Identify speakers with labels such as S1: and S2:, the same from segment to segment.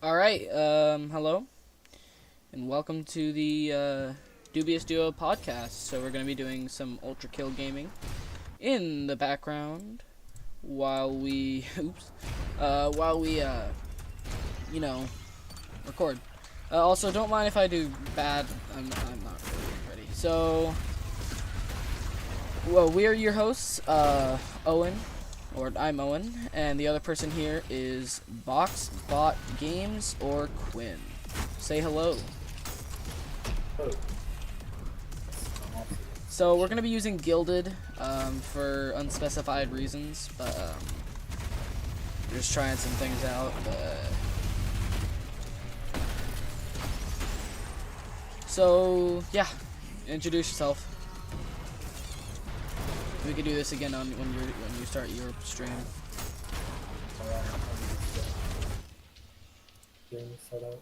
S1: Alright, hello, and welcome to the Dubious Duo podcast. So we're going to be doing some Ultra Kill gaming in the background while we, you know, record. Also, don't mind if I do bad, I'm not really ready. So, well, we are your hosts, Owen. Or I'm Owen, and the other person here is BoxBot Games or Quinn. Say hello. So we're gonna be using Gilded for unspecified reasons, but we're just trying some things out. So yeah, introduce yourself. We could do this again on when you start your stream.
S2: Game setup.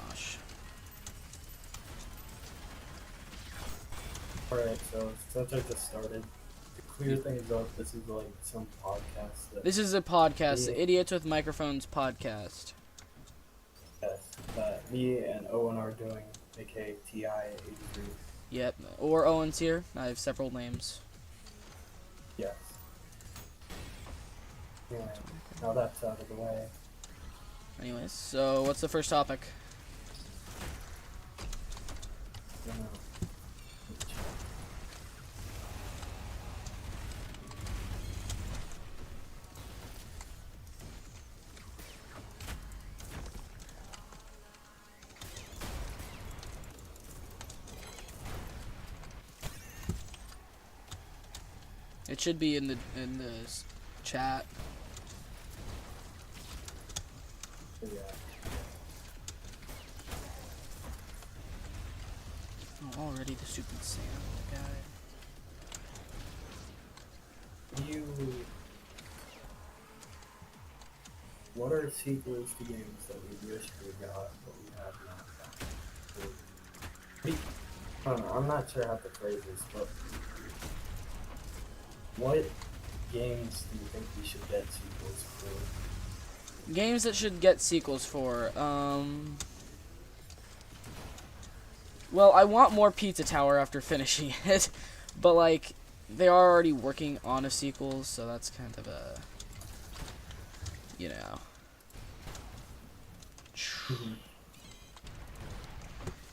S1: Gosh.
S2: Alright, so since I just started, to clear things up, this is like some podcast that,
S1: This is a podcast, the Idiots with Microphones podcast.
S2: yes, that me and Owen are doing, aka TI83.
S1: Yep, or Owen's here. I have several names.
S2: Yes. Anyway, now that's out of the way.
S1: Anyways, so what's the first topic?
S2: You know,
S1: It should be in the chat.
S2: so yeah.
S1: Oh, already the stupid Sam guy.
S2: What are sequels to games that we wish we got, but we have not gotten? I don't know, I'm not sure how to phrase this, but what games do you think we should get sequels for?
S1: Games that should get sequels for. Well, I want more Pizza Tower after finishing it, but like they are already working on a sequel, so that's kind of a, you know.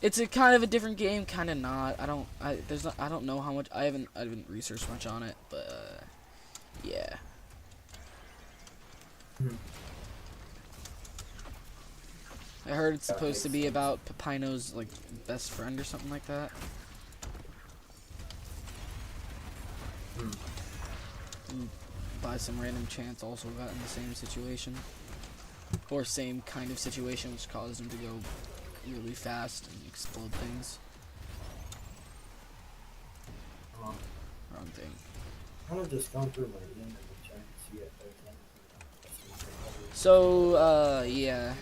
S1: It's a kind of a different game, kind of not. I don't know how much. I haven't researched much on it, but yeah. I heard it's supposed to be about Pepino's like best friend or something like that. And by some random chance, also got in the same situation, or same kind of situation, which caused him to go really fast and explode things. Wrong thing.
S2: I'm kind of just going through my email and trying to see if there's anything.
S1: So, yeah.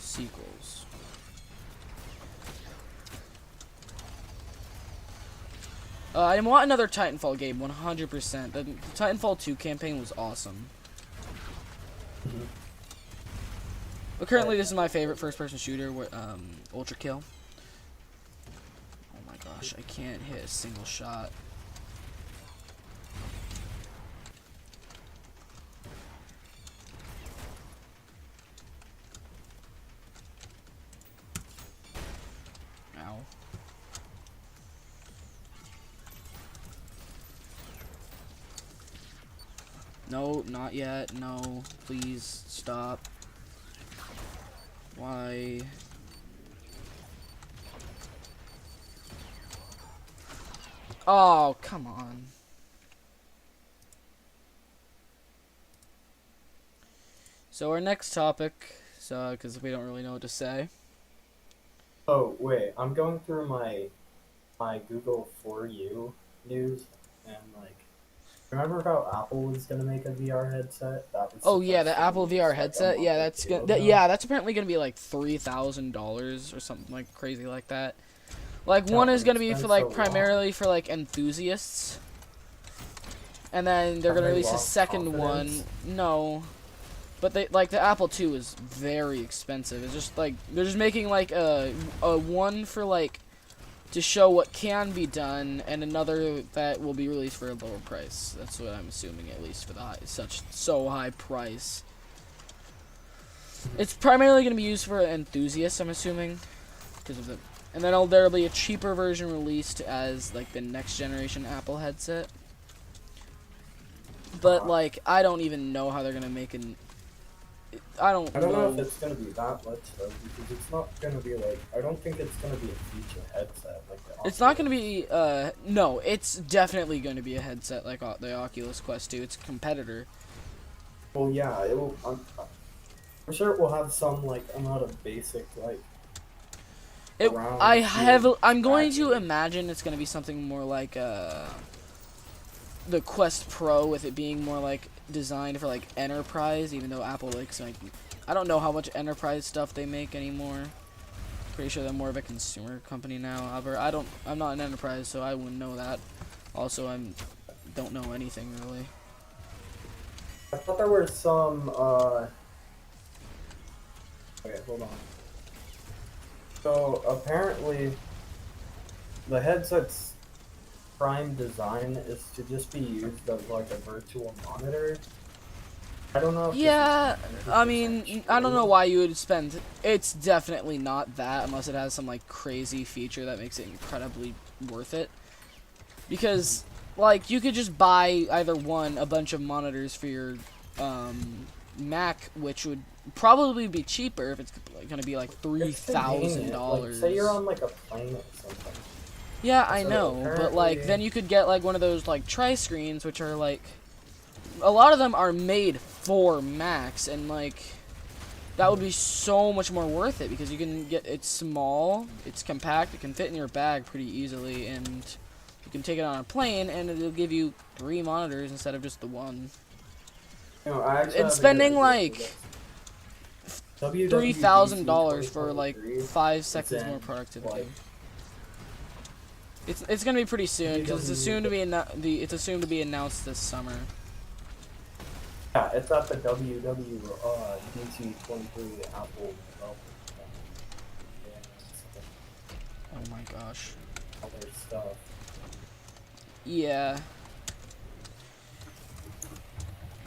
S1: Sequels. I want another Titanfall game, 100%. The Titanfall 2 campaign was awesome. But currently, this is my favorite first-person shooter, Ultra Kill. Oh my gosh, I can't hit a single shot. Ow. No, not yet. No, please stop. Why? Oh, come on. So our next topic, because we don't really know what to say.
S2: Oh wait, I'm going through my Google For You news and like Remember how Apple was gonna make a VR headset? That was
S1: Oh yeah,
S2: supposed
S1: the
S2: to
S1: Apple
S2: release,
S1: VR
S2: like, a
S1: headset.
S2: month
S1: Yeah,
S2: or
S1: that's
S2: two
S1: gonna.
S2: ago.
S1: Yeah, that's apparently gonna be like $3,000 or something like crazy like that. Like,
S2: Yeah,
S1: one
S2: but
S1: is going to
S2: it's
S1: be
S2: been
S1: for, like,
S2: so long.
S1: primarily for, like, enthusiasts. And then they're
S2: Have
S1: going to
S2: they
S1: release a
S2: lost
S1: second
S2: confidence?
S1: one. No. But they, like, the Apple II is very expensive. It's just, like, they're just making, like, a one for, like, to show what can be done, and another that will be released for a lower price. That's what I'm assuming, at least, for the so high price. It's primarily going to be used for enthusiasts, I'm assuming, because of the. And then there'll be a cheaper version released as like the next generation Apple headset. But like, I don't even know how they're going to make an. I don't
S2: know if it's gonna be that much though, because it's not gonna be like, I don't think it's gonna be a feature headset like the
S1: It's not
S2: Oculus.
S1: going to be. No, it's definitely going to be a headset like the Oculus Quest 2. It's a competitor.
S2: Well, yeah, it will. I'm sure it will have some like amount of basic like.
S1: I'm going to imagine it's going to be something more like the Quest Pro, with it being more like designed for like enterprise, even though Apple likes like, I don't know how much enterprise stuff they make anymore. Pretty sure they're more of a consumer company now. However, I'm not an enterprise, so I wouldn't know that. Also, don't know anything really.
S2: I thought there were some. Okay, hold on. So apparently, the headset's prime design is to just be used as like a virtual monitor. I don't know if
S1: Yeah,
S2: this is
S1: I
S2: 100%
S1: mean, I don't
S2: true.
S1: know why you would spend. It's definitely not that, unless it has some like crazy feature that makes it incredibly worth it. Because, like, you could just buy either a bunch of monitors for your Mac, which would probably be cheaper if it's gonna be like $3,000.
S2: Like, say you're on like a plane or something.
S1: Yeah, I
S2: So
S1: know, but like
S2: apparently-
S1: then you could get like one of those like tri-screens, which are like, a lot of them are made for Macs, and like that would be so much more worth it, because you can get, it's small, it's compact, it can fit in your bag pretty easily, and you can take it on a plane and it'll give you 3 monitors instead of just the one.
S2: You know, I actually
S1: And
S2: have a
S1: spending
S2: good idea
S1: like
S2: for this.
S1: $3,000 for like
S2: 2023
S1: 5 seconds
S2: in,
S1: more productivity.
S2: like,
S1: It's gonna be pretty soon, because it's assumed to
S2: WWDC.
S1: be it's assumed to be announced this summer.
S2: Yeah, it's at the WWDC 23 Apple Developer
S1: Oh my gosh.
S2: other stuff.
S1: Yeah.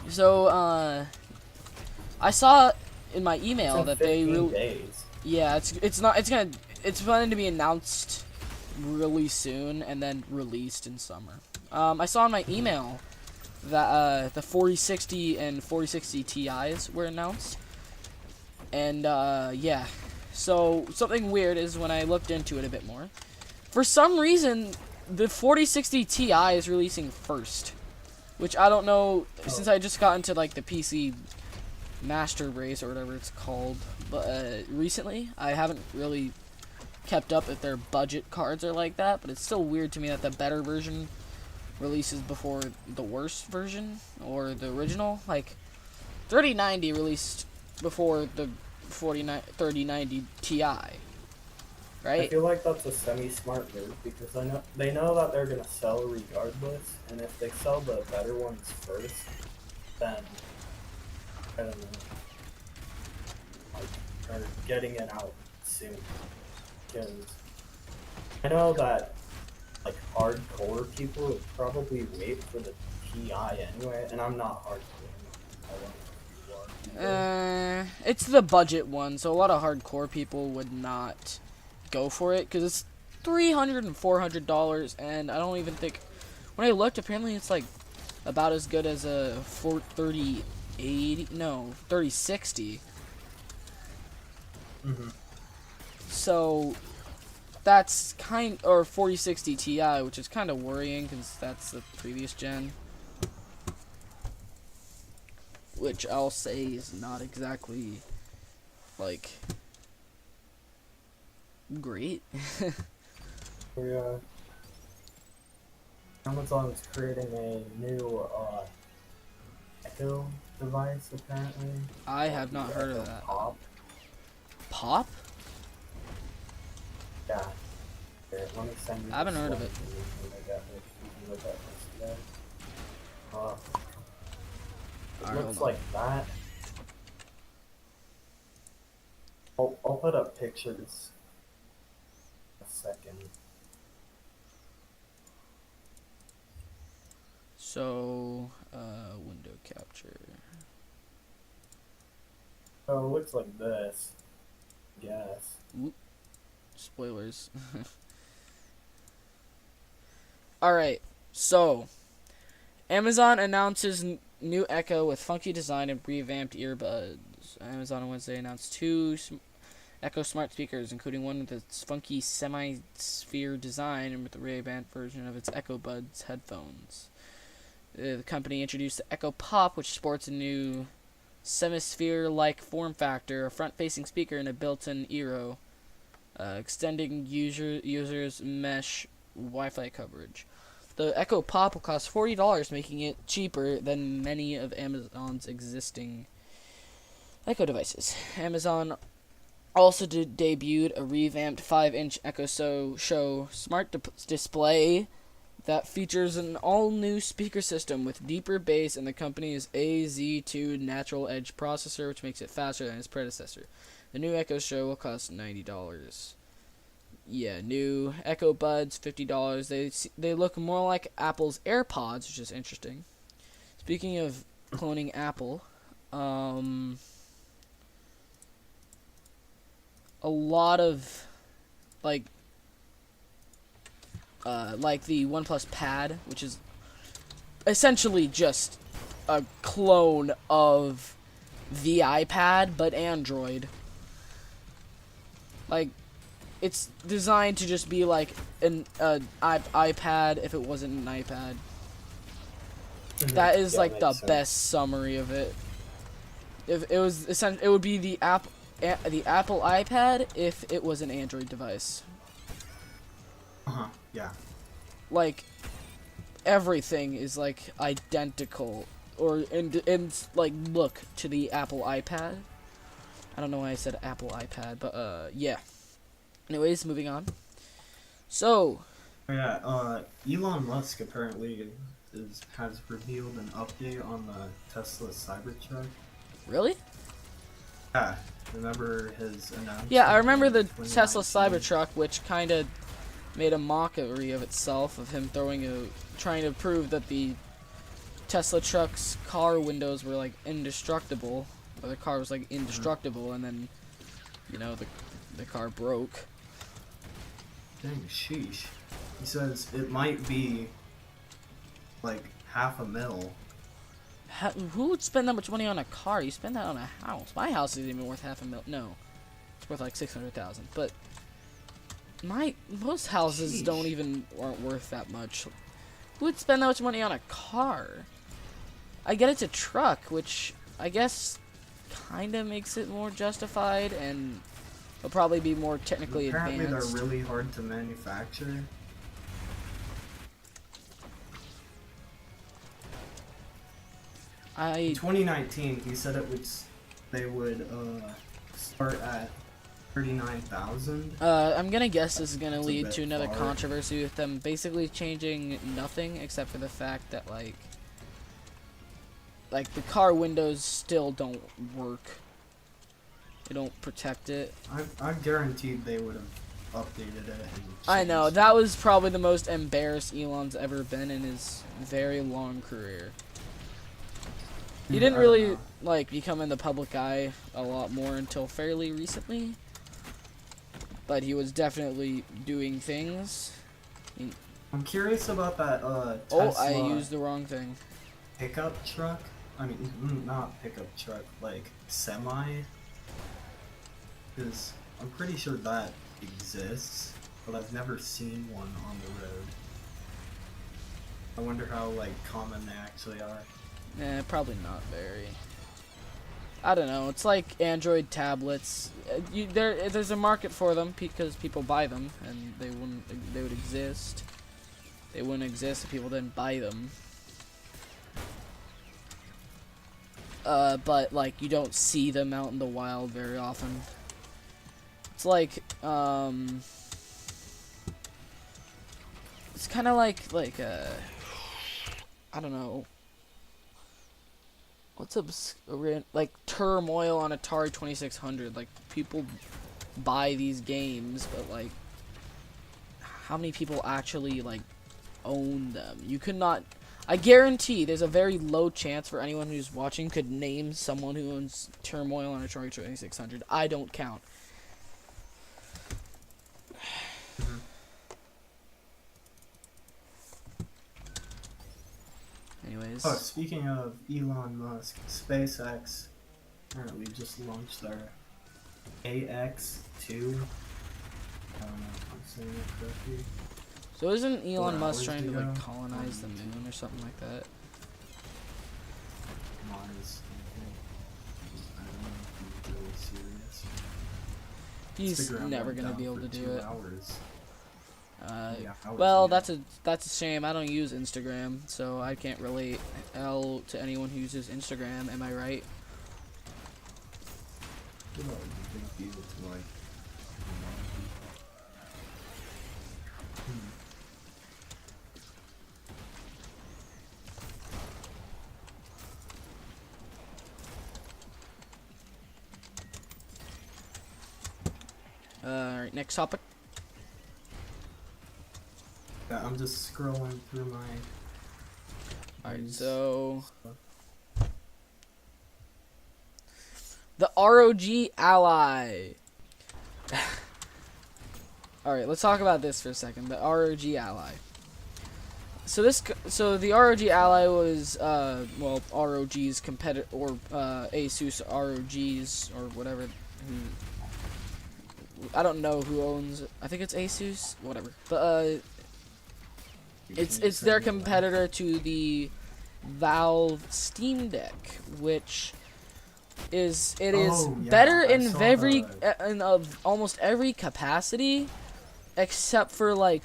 S1: So, I saw in my email
S2: It's in
S1: that they
S2: 15 days.
S1: yeah, it's planning to be announced really soon and then released in summer. I saw in my email that the 4060 and 4060 Ti's were announced, and yeah. So something weird is when I looked into it a bit more. For some reason, the 4060 Ti is releasing first, which I don't know, since I just got into like the PC Master Race or whatever it's called, but recently I haven't really kept up if their budget cards are like that. But it's still weird to me that the better version releases before the worst version or the original. Like 3090 released before the 3090 Ti,
S2: I
S1: right?
S2: feel like that's a semi-smart move, because they know that they're gonna sell regardless, and if they sell the better ones first, then I don't know, like, they're getting it out soon. Because I know that like hardcore people would probably wait for the Ti anyway, and I'm not hardcore. I don't know if you are.
S1: It's the budget one, so a lot of hardcore people would not go for it, because it's $300 and $400, and I don't even think, when I looked, apparently it's like about as good as a 3060.
S2: Mm-hmm.
S1: So that's or 4060 Ti, which is kind of worrying, because that's the previous gen, which I'll say is not exactly like great.
S2: Yeah. Amazon's creating a new Echo device apparently.
S1: I have not heard of that.
S2: Pop.
S1: Pop?
S2: Yeah. Okay. Let me send you
S1: I haven't
S2: this
S1: heard of
S2: one
S1: it.
S2: when I got it. You can look at this today. It
S1: Alright,
S2: looks
S1: hold on.
S2: like that. I'll put up pictures a second.
S1: So, window capture.
S2: Oh, it looks like this. Yes.
S1: Spoilers. Alright, so Amazon announces new Echo with funky design and revamped earbuds. Amazon on Wednesday announced two Echo smart speakers, including one with its funky semi-sphere design and with the Ray-Ban version of its Echo Buds headphones. The company introduced the Echo Pop, which sports a new semisphere-like form factor, a front-facing speaker, and a built-in Eero, extending users' mesh Wi-Fi coverage. The Echo Pop will cost $40, making it cheaper than many of Amazon's existing Echo devices. Amazon also debuted a revamped 5-inch Echo Show smart display that features an all-new speaker system with deeper bass and the company's AZ2 Natural Edge processor, which makes it faster than its predecessor. The new Echo Show will cost $90. Yeah, new Echo Buds, $50. They look more like Apple's AirPods, which is interesting. Speaking of cloning Apple, a lot of like the OnePlus Pad, which is essentially just a clone of the iPad but Android. Like, it's designed to just be like an iPad if it wasn't an iPad. That is like the best summary of it. If it was it would be the Apple iPad if it was an Android device.
S3: Yeah.
S1: Like, everything is like identical or in like look to the Apple iPad. I don't know why I said Apple iPad, but yeah. Anyways, moving on. So,
S3: Yeah, Elon Musk apparently has revealed an update on the Tesla Cybertruck.
S1: really?
S3: Yeah, remember his announcement?
S1: Yeah, I remember the
S3: in
S1: Tesla
S3: 2019?
S1: Cybertruck, which kind of made a mockery of itself, of him trying to prove that the Tesla truck's car windows were like indestructible, or the car was like indestructible, and then, you know, the car broke.
S3: Dang, sheesh. He says it might be like $500,000.
S1: Who would spend that much money on a car? You spend that on a house. My house isn't even worth $500,000. No, it's worth like $600,000. But most houses
S3: Sheesh.
S1: aren't worth that much. Who would spend that much money on a car? I get it's a truck, which I guess kind of makes it more justified and will probably be more technically
S3: Apparently
S1: advanced.
S3: they're really hard to manufacture. In 2019, he said they would start at 39,000.
S1: I'm gonna guess this is gonna
S3: That's a
S1: lead
S3: bit
S1: to another
S3: far.
S1: controversy with them basically changing nothing except for the fact that like the car windows still don't work. They don't protect it.
S3: I guaranteed they would have updated it. And
S1: I know,
S3: changed
S1: that was probably the most embarrassed Elon's ever been in his very long career. He
S3: it.
S1: didn't
S3: I don't
S1: really
S3: know.
S1: like become in the public eye a lot more until fairly recently. But he was definitely doing things.
S3: I'm curious about that
S1: Oh,
S3: Tesla
S1: I used the wrong thing.
S3: pickup truck. I mean, not pickup truck, like semi. Because I'm pretty sure that exists, but I've never seen one on the road. I wonder how like common they actually are.
S1: Probably not very. I don't know. It's like Android tablets. There's a market for them because people buy them, and they would exist. They wouldn't exist if people didn't buy them. But like you don't see them out in the wild very often. It's like it's kind of like I don't know. What's like Turmoil on Atari 2600? Like, people buy these games, but like, how many people actually like own them? You could not. I guarantee there's a very low chance for anyone who's watching could name someone who owns Turmoil on Atari 2600. I don't count. Anyways.
S3: Oh, speaking of Elon Musk, SpaceX apparently just launched their AX-2. I don't know if I'm saying it correctly.
S1: So isn't Elon
S3: 4
S1: Musk
S3: hours
S1: trying to
S3: to
S1: like
S3: go.
S1: colonize the moon or something like that?
S3: Mars, I don't know if he's really serious.
S1: He's
S3: Instagram
S1: never
S3: went
S1: gonna
S3: down
S1: be able
S3: for
S1: to do
S3: 2
S1: it.
S3: hours. Yeah,
S1: Well,
S3: yeah.
S1: that's a shame. I don't use Instagram, so I can't relate to anyone who uses Instagram. Am I right?
S3: You know, it's a big deal to like a lot of people.
S1: Alright, next topic.
S3: Yeah, I'm just scrolling through my.
S1: Alright,
S3: news
S1: so
S3: stuff.
S1: the ROG Ally. Alright, let's talk about this for a second. The ROG Ally. So the ROG Ally was well, ROG's competitor, or Asus ROG's or whatever. I don't know who owns it. I think it's Asus, whatever. But it's their competitor to the Valve Steam Deck, which is
S3: Oh, yeah,
S1: better
S3: I
S1: in
S3: saw
S1: in of almost every capacity, except for like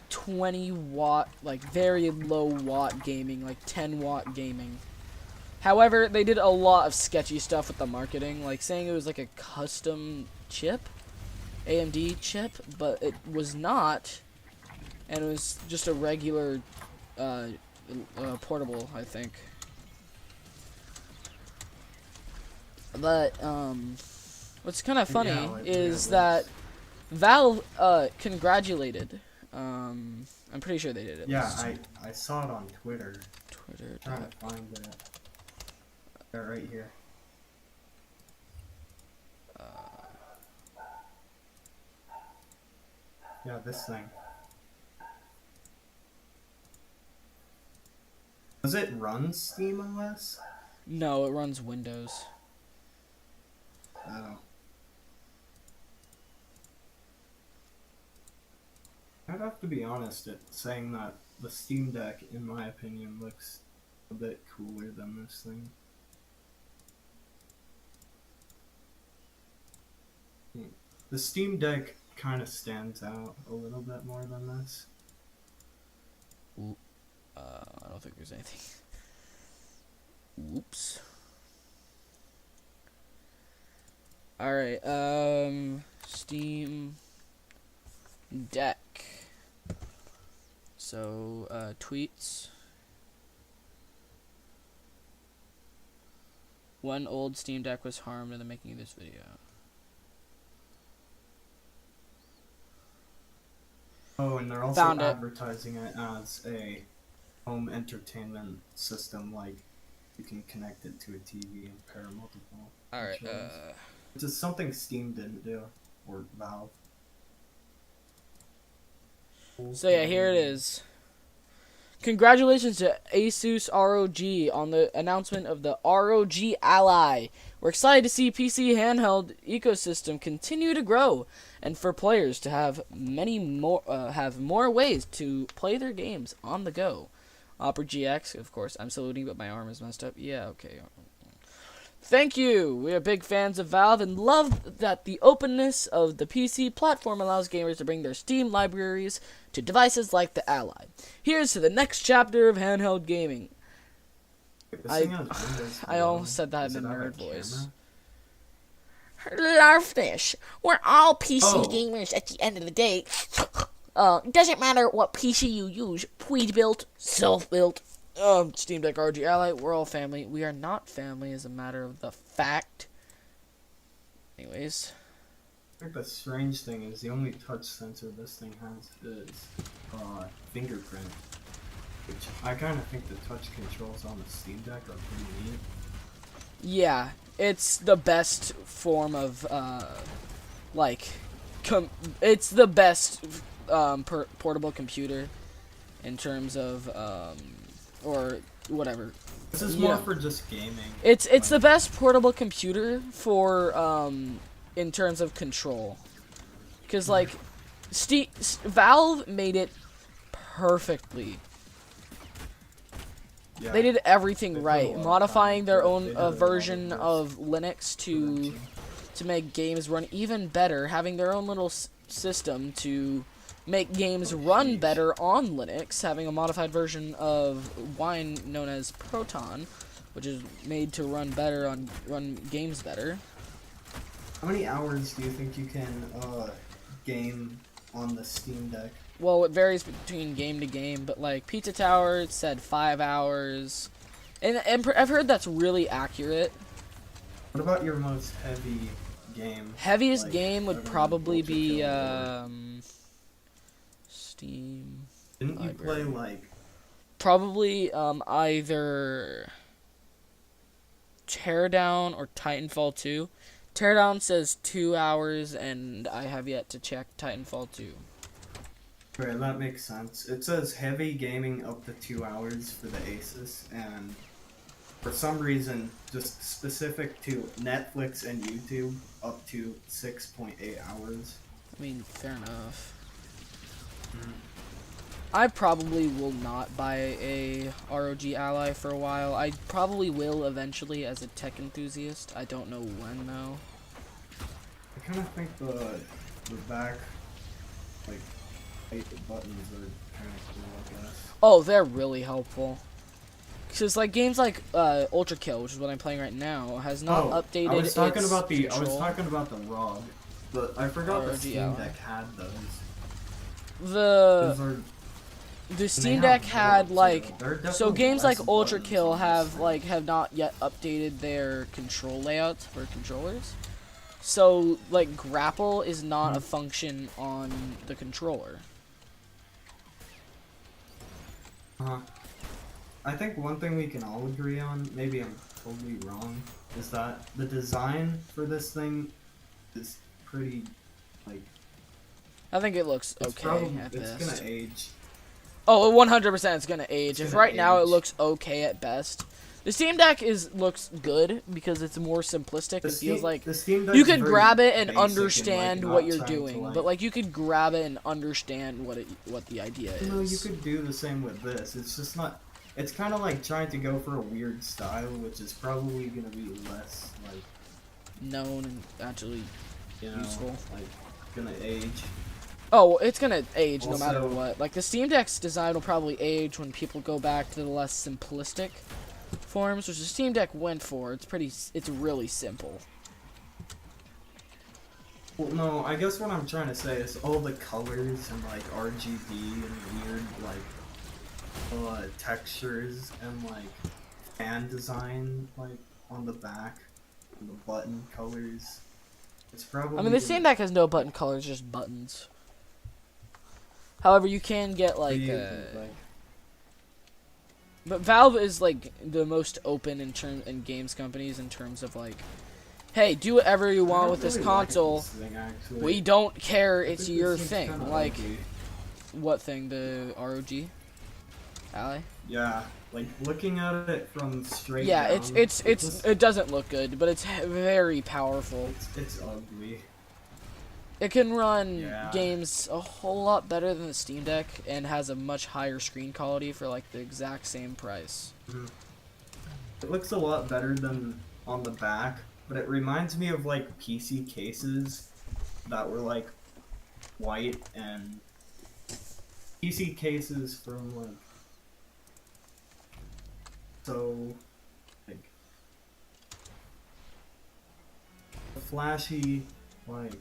S1: 20 watt, like very low watt gaming, like 10 watt gaming. However, they did a lot of sketchy stuff with the marketing, like saying it was like a custom chip, AMD chip, but it was not, and it was just a regular portable, I think. But what's kind of funny is that Valve Congratulated. I'm pretty sure they did it.
S3: Yeah, I saw it on Twitter.
S1: Twitter.
S3: Trying to find it. They're right here. Yeah, this thing. Does it run SteamOS?
S1: No, it runs Windows.
S3: Oh. I'd have to be honest at saying that the Steam Deck, in my opinion, looks a bit cooler than this thing. The Steam Deck kind of stands out a little bit more than this.
S1: I don't think there's anything. Whoops. Alright, Steam Deck. So, tweets. One old Steam Deck was harmed in the making of this video.
S3: Oh, and they're also
S1: Found it.
S3: advertising it as a home entertainment system, like you can connect it to a TV and pair multiple.
S1: Alright,
S3: controllers. Which is something Steam didn't do, or Valve.
S1: so yeah, here it is. Congratulations to Asus ROG on the announcement of the ROG Ally. We're excited to see PC handheld ecosystem continue to grow, and for players to have more ways to play their games on the go. Opera GX, of course. I'm saluting, but my arm is messed up. Yeah, okay. Thank you! We are big fans of Valve and love that the openness of the PC platform allows gamers to bring their Steam libraries to devices like the Ally. Here's to the next chapter of handheld gaming. I almost said that in a nerd voice. Love this. We're all PC gamers at the end of the day. Doesn't matter what PC you use, pre-built, self-built. Steam Deck RG Ally, we're all family. We are not family as a matter of the fact. Anyways.
S3: I think the strange thing is the only touch sensor this thing has is fingerprint. Which I kind of think the touch controls on the Steam Deck are pretty neat.
S1: Yeah, it's the best form of, it's the best, portable computer in terms of, or whatever.
S3: This is more for just gaming.
S1: It's the best portable computer for, in terms of control. Because, like, Valve made it perfectly.
S3: Yeah.
S1: They did everything right,
S3: lot of
S1: modifying
S3: time.
S1: their
S3: They
S1: own
S3: did a lot
S1: version
S3: of
S1: of Linux to make games run even better, having their own little system to make games run better on Linux, having a modified version of Wine known as Proton, which is made to run games better.
S3: How many hours do you think you can game on the Steam Deck?
S1: Well, it varies between game to game, but like Pizza Tower said 5 hours, and I've heard that's really accurate.
S3: What about your most heavy game?
S1: Heaviest
S3: Like,
S1: game would
S3: everyone
S1: probably
S3: Ultra
S1: be
S3: Kill or-
S1: Steam.
S3: Didn't you play like?
S1: Probably either Teardown or Titanfall 2. Teardown says 2 hours, and I have yet to check Titanfall 2.
S3: Right, that makes sense. It says heavy gaming up to 2 hours for the Asus, and for some reason, just specific to Netflix and YouTube, up to 6.8 hours.
S1: I mean, fair enough. I probably will not buy a ROG Ally for a while. I probably will eventually as a tech enthusiast. I don't know when, though.
S3: I kind of think the back, like, buttons are kind of cool, I guess.
S1: Oh, they're really helpful. Because, like, games like Ultra Kill, which is what I'm playing right now, has not updated
S3: I was talking
S1: its
S3: about
S1: control.
S3: I was talking about the ROG, but I forgot the
S1: ROG
S3: Steam
S1: Ally.
S3: Deck had those.
S1: The
S3: Those are
S1: Steam Deck had, like,
S3: They're
S1: so
S3: definitely
S1: games
S3: less
S1: like Ultra
S3: buttons
S1: Kill
S3: on this thing.
S1: have not yet updated their control layouts for controllers. So, like, grapple is not a function on the controller.
S3: I think one thing we can all agree on, maybe I'm totally wrong, is that the design for this thing is pretty, like,
S1: I think it looks
S3: it's
S1: okay
S3: probably,
S1: at
S3: it's
S1: best.
S3: gonna age.
S1: Oh, 100% it's gonna age.
S3: It's
S1: If
S3: gonna
S1: right now it
S3: age.
S1: looks okay at best. The Steam Deck looks good because it's more simplistic. It feels like
S3: the Steam Deck's
S1: you could
S3: very
S1: grab it and
S3: basic
S1: understand
S3: like,
S1: what
S3: not
S1: you're
S3: trying to,
S1: doing,
S3: like-
S1: but like you could grab it and understand what the idea is.
S3: No, you could do the same with this. It's just not. It's kind of like trying to go for a weird style, which is probably gonna be less like,
S1: known and actually
S3: you know,
S1: useful.
S3: like gonna age.
S1: Oh, well, it's gonna age no matter
S3: Also-
S1: what. Like the Steam Deck's design will probably age when people go back to the less simplistic forms, which the Steam Deck went for. It's really simple.
S3: Well, no, I guess what I'm trying to say is all the colors and like RGB and weird like textures and like fan design like on the back and the button colors. It's probably.
S1: I mean, the Steam Deck has no button colors, just buttons. However, you can get like, but Valve is like the most open in games companies in terms of like, hey, do whatever you want with this console. We don't care. It's your thing. Like, what thing? The ROG Ally?
S3: Yeah, like looking at it from straight.
S1: Yeah,
S3: down,
S1: it doesn't look good, but it's very powerful.
S3: It's ugly.
S1: It can run
S3: Yeah.
S1: games a whole lot better than the Steam Deck and has a much higher screen quality for like the exact same price.
S3: It looks a lot better than on the back, but it reminds me of like PC cases that were like white and PC cases from like like the flashy like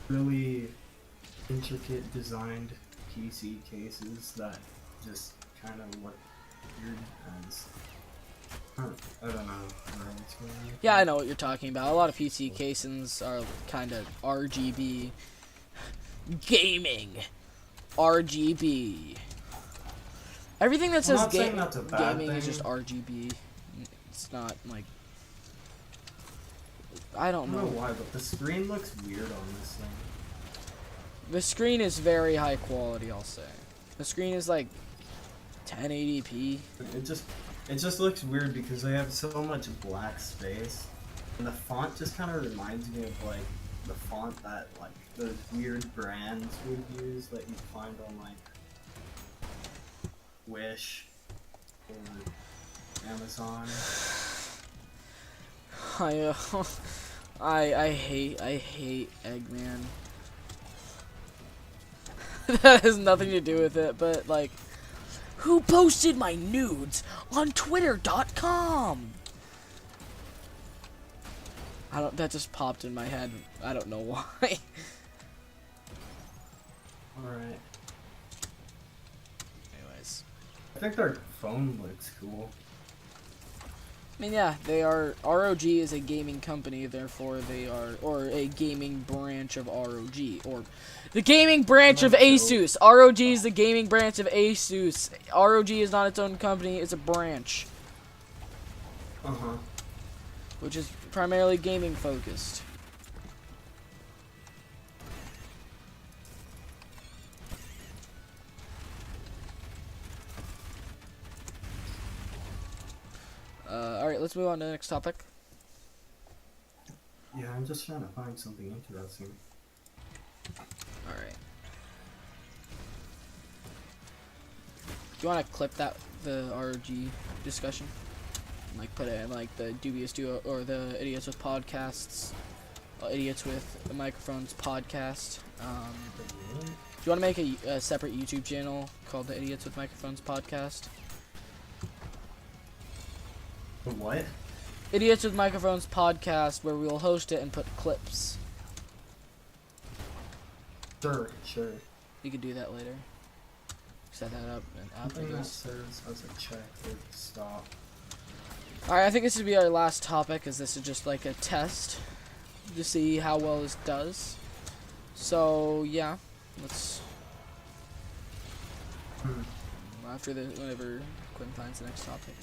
S3: really intricate designed PC cases that just kind of look weird as. I don't know where it's going.
S1: Yeah, I know what you're talking about. A lot of PC casings are kind of RGB. Gaming. RGB. Everything that says
S3: not saying that's a bad
S1: gaming is
S3: thing.
S1: just RGB. It's not like. I
S3: I
S1: don't
S3: don't know
S1: know.
S3: why, but the screen looks weird on this thing.
S1: The screen is very high quality, I'll say. The screen is like 1080p.
S3: It just looks weird because they have so much black space, and the font just kind of reminds me of like the font that like those weird brands would use that you find on like Wish or Amazon.
S1: I hate Eggman. That has nothing to do with it, but like, who posted my nudes on Twitter.com? That just popped in my head. I don't know why.
S3: Alright.
S1: Anyways.
S3: I think their phone looks cool.
S1: I mean, yeah, they are. ROG is a gaming company, therefore they are, or a gaming branch of ROG, or the gaming branch of Asus. ROG is the gaming branch of Asus. ROG is not its own company; it's a branch,
S3: Uh-huh.
S1: which is primarily gaming focused. Alright, let's move on to the next topic.
S3: Yeah, I'm just trying to find something interesting.
S1: Alright. Do you want to clip the ROG discussion? Like, put it in, like, the Dubious Duo, or the Idiots with Podcasts, Idiots with Microphones podcast. Do you want to make a separate YouTube channel called the Idiots with Microphones podcast?
S3: The what?
S1: Idiots with Microphones podcast, where we'll host it and put clips.
S3: Sure, sure.
S1: You could do that later. Set that up and after
S3: Something that
S1: this.
S3: serves as a check would stop.
S1: Alright, I think this would be our last topic, as this is just like a test to see how well this does. So, yeah, let's. After the whenever Quinn finds the next topic.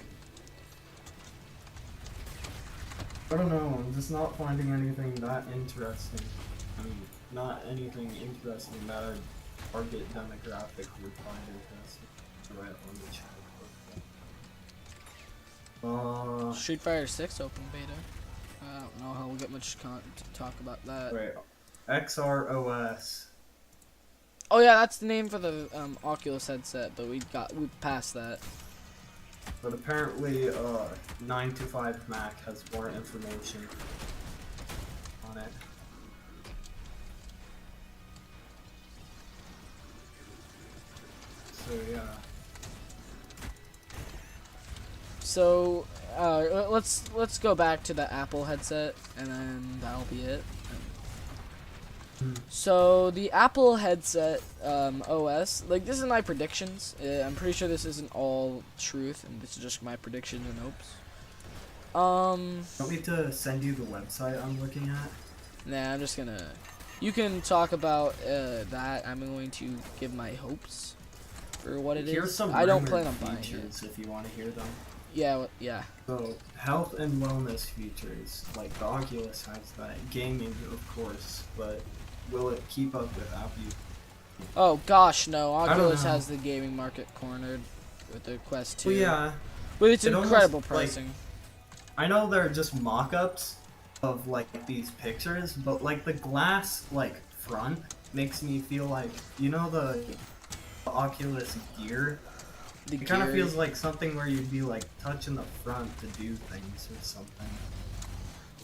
S3: I don't know, I'm just not finding anything that interesting. I mean, not anything interesting that a target demographic would find interesting. Right on the chat.
S1: Street Fighter 6 open beta. I don't know how we'll get much to talk about that.
S3: Wait, XROS.
S1: Oh yeah, that's the name for the Oculus headset, but we passed that.
S3: But apparently, 9to5Mac has more information on it. So yeah.
S1: So let's go back to the Apple headset, and then that'll be it. So the Apple headset OS, like, this is my predictions. I'm pretty sure this isn't all truth, and this is just my predictions and hopes.
S3: Want me to send you the website I'm looking at?
S1: Nah, I'm just gonna. You can talk about that. I'm going to give my hopes for what it
S3: Here's
S1: is.
S3: some
S1: I don't
S3: rumored
S1: plan on buying it.
S3: features if you want to hear them.
S1: Yeah, yeah.
S3: So, health and wellness features, like the Oculus has that. Gaming, of course, but will it keep up with Apple?
S1: Oh gosh, no.
S3: don't
S1: Oculus
S3: know.
S1: has the gaming market cornered with the Quest 2.
S3: Well, yeah,
S1: With its
S3: it almost,
S1: incredible
S3: like,
S1: pricing.
S3: I know they're just mock-ups of like these pictures, but like the glass like front makes me feel like, you know, the Oculus Gear.
S1: The
S3: It kind of
S1: gear-
S3: feels like something where you'd be like touching the front to do things or something.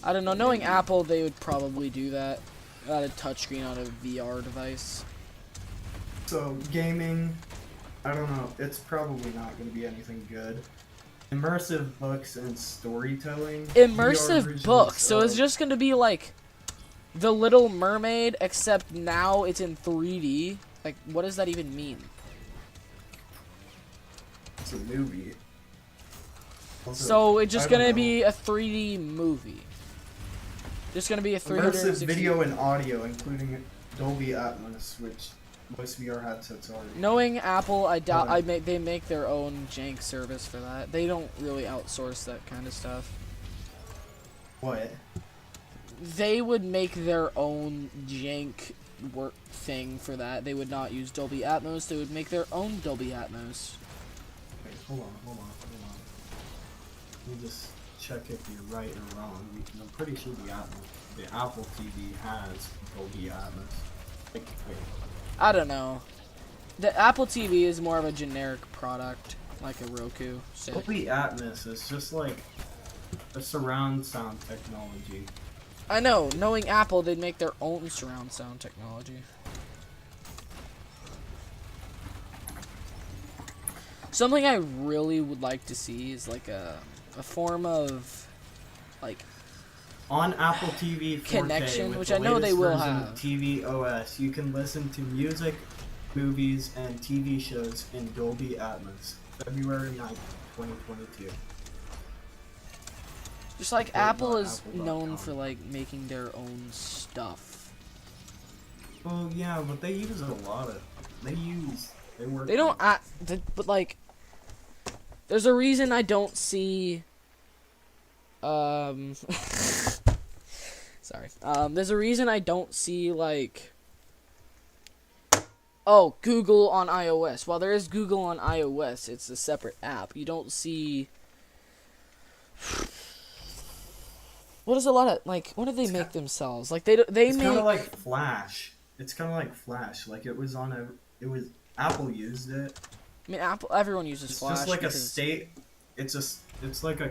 S1: I don't know. Knowing Apple, they would probably do that. Add a touchscreen on a VR device.
S3: So gaming, I don't know. It's probably not going to be anything good. Immersive books and storytelling. VR
S1: Immersive
S3: versions
S1: books. So it's
S3: of-
S1: just going to be like The Little Mermaid, except now it's in 3D. Like, what does that even mean?
S3: It's a movie. Also,
S1: So it's just
S3: I don't
S1: gonna
S3: know.
S1: be a 3D movie. Just gonna be a
S3: Immersive
S1: 360
S3: video and audio, including Dolby Atmos, which most VR headsets are.
S1: Knowing Apple, I doubt
S3: Okay.
S1: they make their own jank service for that. They don't really outsource that kind of stuff.
S3: What?
S1: They would make their own jank work thing for that. They would not use Dolby Atmos. They would make their own Dolby Atmos.
S3: Wait, hold on. Let me just check if you're right or wrong, because I'm pretty sure the Apple TV has Dolby Atmos. Wait.
S1: I don't know. The Apple TV is more of a generic product, like a Roku. So
S3: Dolby Atmos is just like a surround sound technology.
S1: I know. Knowing Apple, they'd make their own surround sound technology. Something I really would like to see is like a form of like
S3: On Apple TV 4K,
S1: connection,
S3: with
S1: which
S3: the
S1: I know they
S3: latest
S1: will
S3: version
S1: have.
S3: of TV OS, you can listen to music, movies, and TV shows in Dolby Atmos. February 9th, 2022.
S1: Just like
S3: Or
S1: Apple
S3: not
S1: is
S3: apple.com.
S1: known for like making their own stuff.
S3: Well, yeah, but they use a lot of. They work.
S1: They don't but like there's a reason I don't see sorry. There's a reason I don't see like Google on iOS. While there is Google on iOS, it's a separate app. You don't see what is a lot of like what do they make themselves? Like they
S3: It's
S1: make
S3: kind of like Flash. It's kind of like Flash. Like it was Apple used it.
S1: I mean Apple everyone uses
S3: It's
S1: Flash.
S3: just like a
S1: because
S3: state. It's like a I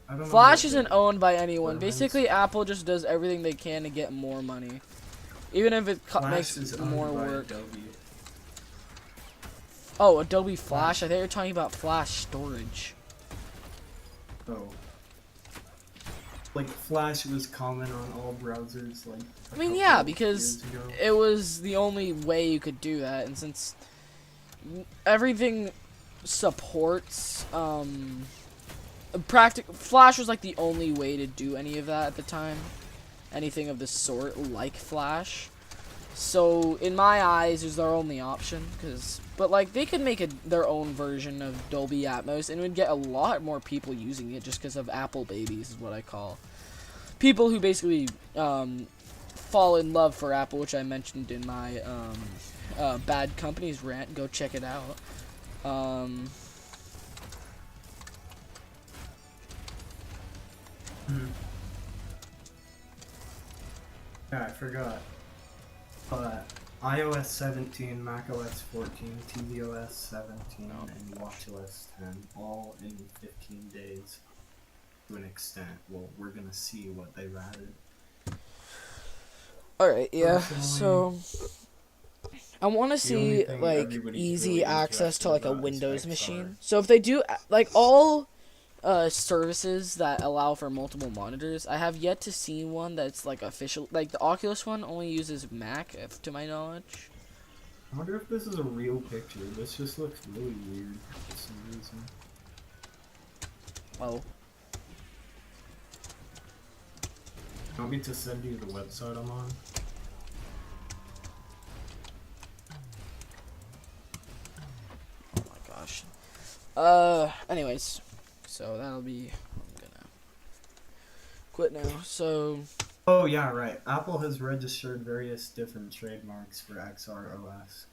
S3: don't know.
S1: Flash
S3: what
S1: isn't
S3: the-
S1: owned by anyone.
S3: Flash.
S1: Basically, Apple just does everything they can to get more money, even if it
S3: Flash
S1: makes
S3: is owned
S1: more
S3: by
S1: work.
S3: Adobe.
S1: Oh, Adobe Flash. I thought you were talking about Flash storage.
S3: Oh. Like Flash was common on all browsers. Like.
S1: I mean, yeah, because it was the only way you could do that, and since everything supports Flash was like the only way to do any of that at the time, anything of the sort like Flash. So in my eyes, it was their only option. But like they could make their own version of Dolby Atmos, and it would get a lot more people using it just because of Apple babies, is what I call people who basically fall in love for Apple, which I mentioned in my Bad Companies rant. Go check it out.
S3: Yeah, I forgot. iOS 17, macOS 14, tvOS 17, and watchOS 10, all in 15 days. To an extent. Well, we're gonna see what they've added.
S1: Alright, yeah.
S3: Personally,
S1: So I want to
S3: only
S1: see
S3: thing
S1: like
S3: everybody's
S1: easy
S3: really
S1: access to
S3: interested
S1: like a
S3: about is
S1: Windows
S3: XR.
S1: machine. So if they do like all services that allow for multiple monitors, I have yet to see one that's like official. Like the Oculus one only uses Mac, to my knowledge.
S3: I wonder if this is a real picture. This just looks really weird for some reason.
S1: Oh,
S3: You want me to send you the website I'm on?
S1: oh my gosh. Anyways, so that'll be. I'm gonna quit now. So
S3: Oh yeah, right. Apple has registered various different trademarks for XR OS.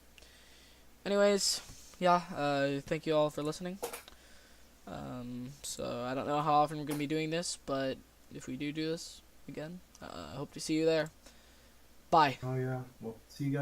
S1: anyways, yeah. Thank you all for listening. So I don't know how often we're gonna be doing this, but if we do this again, I hope to see you there. Bye.
S3: Oh yeah. Well, see you guys.